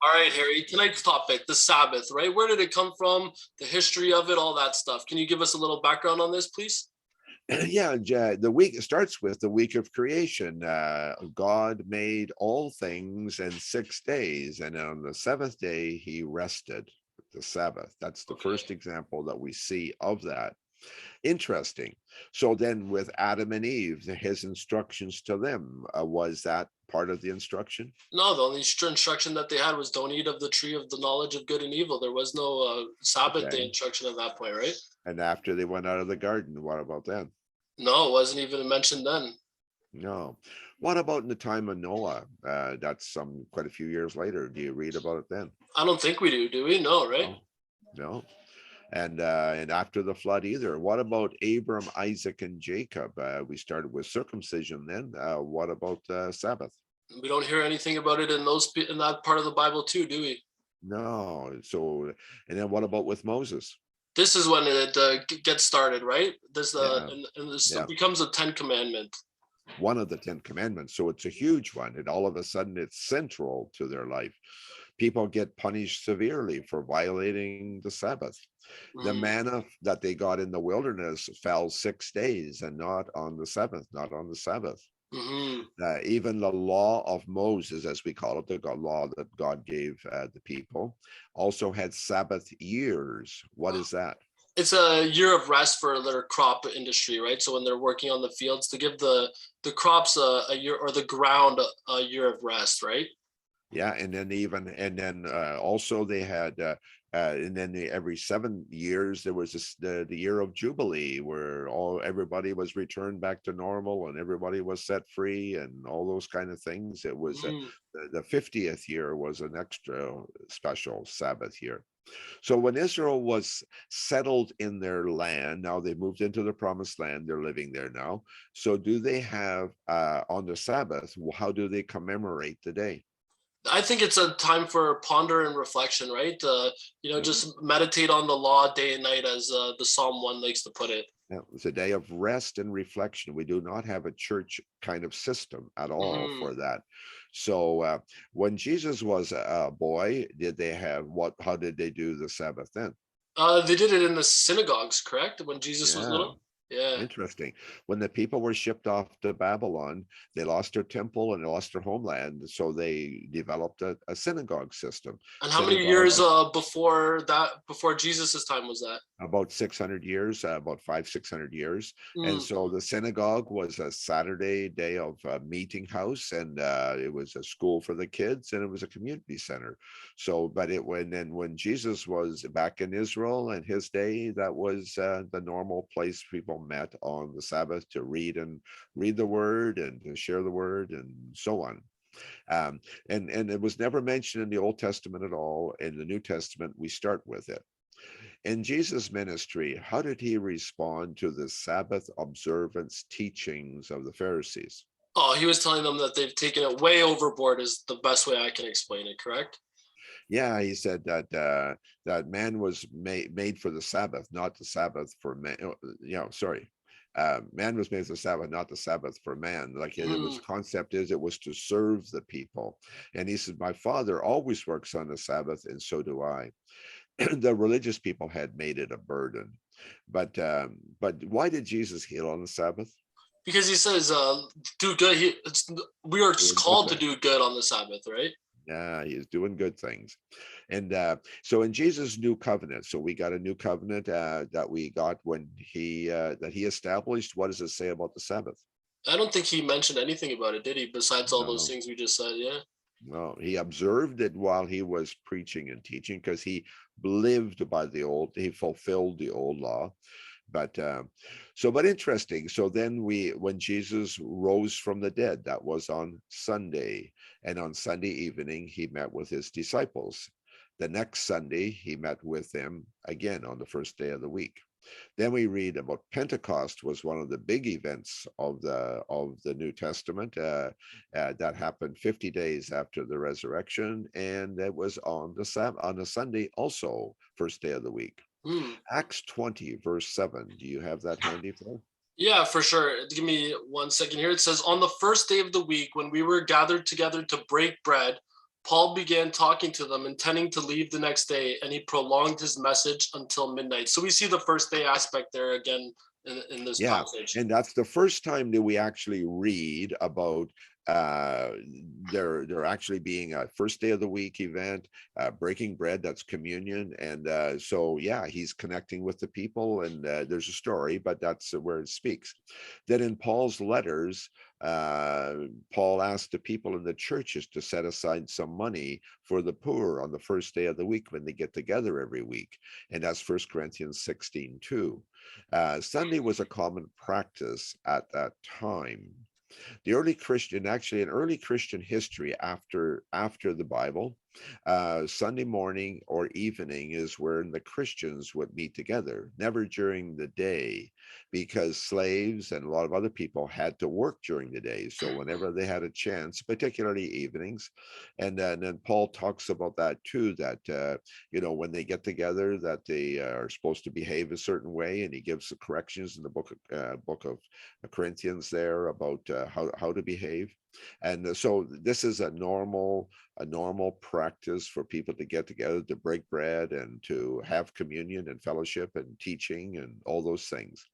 All right, Harry, tonight's topic, the Sabbath, right? Where did it come from? The history of it, all that stuff. Can you give us a little background on this, please? Yeah, the week starts with the week of creation. God made all things in 6 days, and on the seventh day he rested. The Sabbath. That's the Okay. first example that we see of that. Interesting. So then, with Adam and Eve, his instructions to them, was that part of the instruction? No, the only instruction that they had was don't eat of the tree of the knowledge of good and evil. There was no Sabbath day Okay. instruction at that point, right? And after they went out of the garden, what about then? No, it wasn't even mentioned then. No. What about in the time of Noah? That's some quite a few years later. Do you read about it then? I don't think we do we? No, right? No, no. And after the flood either. What about Abram, Isaac, and Jacob? We started with circumcision then. What about Sabbath? We don't hear anything about it in in that part of the Bible too, do we? No. So, and then what about with Moses? This is when it gets started, right? This Yeah, and this yeah. becomes a 10 commandment. One of the 10 commandments. So it's a huge one. And all of a sudden it's central to their life. People get punished severely for violating the Sabbath. The Mm. manna that they got in the wilderness fell 6 days and not on the seventh, not on the Sabbath. Hmm. Even the law of Moses, as we call it, the law that God gave the people, also had Sabbath years. What is that? It's a year of rest for their crop industry, right? So when they're working on the fields, to give the crops a year, or the ground a year of rest, right? Yeah, and then also they had and then every 7 years there was the year of Jubilee where everybody was returned back to normal and everybody was set free and all those kind of things. It was Mm. the 50th year was an extra special Sabbath year. So when Israel was settled in their land, now they moved into the promised land, they're living there now. So do they have on the Sabbath, how do they commemorate the day? I think it's a time for ponder and reflection, right? Just meditate on the law day and night, as the Psalm 1 likes to put it. Yeah, it's a day of rest and reflection. We do not have a church kind of system at all Hmm. for that. So when Jesus was a boy, did they have what? How did they do the Sabbath then? They did it in the synagogues, correct? When Jesus was Yeah, little. Yeah. interesting. When the people were shipped off to Babylon, they lost their temple and they lost their homeland. So they developed a synagogue system. And how many Synagogue years before that, before Jesus's time was that? about 600 years, about 500, 600 years. And Mm. so the synagogue was a Saturday day of meeting house, and it was a school for the kids, and it was a community center. So, but when Jesus was back in Israel in his day, that was the normal place people met on the Sabbath to read the word and to share the word and so on. Um, and it was never mentioned in the Old Testament at all. In the New Testament, we start with it. In Jesus' ministry, how did he respond to the Sabbath observance teachings of the Pharisees? Oh, he was telling them that they've taken it way overboard, is the best way I can explain it, correct? Yeah, he said that man was made for the Sabbath, not the Sabbath for man. Sorry, man was made for the Sabbath, not the Sabbath for man. Like it was Mm. concept is it was to serve the people, and he said, "My Father always works on the Sabbath, and so do I." The religious people had made it a burden, but why did Jesus heal on the Sabbath? Because he says, do good. We are Doing good called to things. do good on the Sabbath, right? Yeah, he's doing good things. And so in Jesus' new covenant, so we got a new covenant that we got when he established. What does it say about the Sabbath? I don't think he mentioned anything about it, did he? Besides all those No, things we just said, yeah. no. He observed it while he was preaching and teaching because he lived by he fulfilled the old law. But but interesting. So then when Jesus rose from the dead, that was on Sunday, and on Sunday evening he met with his disciples. The next Sunday he met with them again on the first day of the week. Then we read about Pentecost was one of the big events of the New Testament that happened 50 days after the resurrection, and it was on the Sunday also, first day of the week. Hmm. Acts 20, verse 7. Do you have that handy for? Yeah, for sure. Give me 1 second here. It says, on the first day of the week, when we were gathered together to break bread, Paul began talking to them, intending to leave the next day, and he prolonged his message until midnight. So we see the first day aspect there again in this Yeah, passage. and that's the first time that we actually read about uh there actually being a first day of the week event, breaking bread, that's communion. And so yeah, he's connecting with the people, and there's a story, but that's where it speaks. Then in Paul's letters, Paul asked the people in the churches to set aside some money for the poor on the first day of the week when they get together every week, and that's 1 Corinthians 16:2. Sunday was a common practice at that time. The early Christian, actually in early Christian history after the Bible, Sunday morning or evening is when the Christians would meet together, never during the day, because slaves and a lot of other people had to work during the day. So whenever they had a chance, particularly evenings, and then Paul talks about that too, that when they get together, that they are supposed to behave a certain way, and he gives the corrections in the book of Corinthians there about how to behave. And so this is a normal practice for people to get together, to break bread and to have communion and fellowship and teaching and all those things.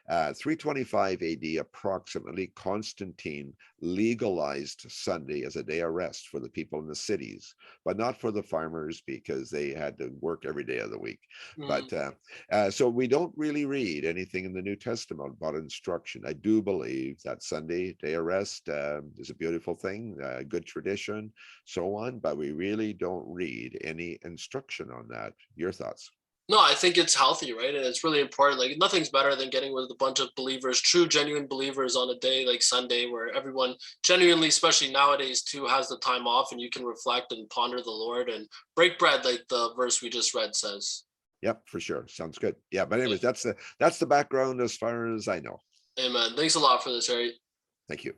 325 AD, approximately, Constantine legalized Sunday as a day of rest for the people in the cities, but not for the farmers because they had to work every day of the week. Mm. But so we don't really read anything in the New Testament about instruction. I do believe that Sunday, day of rest, is a beautiful thing, good tradition, so on, but we really don't read any instruction on that. Your thoughts? No, I think it's healthy, right? And it's really important. Like nothing's better than getting with a bunch of believers, true, genuine believers on a day like Sunday where everyone genuinely, especially nowadays too, has the time off and you can reflect and ponder the Lord and break bread like the verse we just read says. Yep, for sure. Sounds good. Yeah, but Yeah. anyways, that's the background as far as I know. Amen. Thanks a lot for this, Harry. Thank you.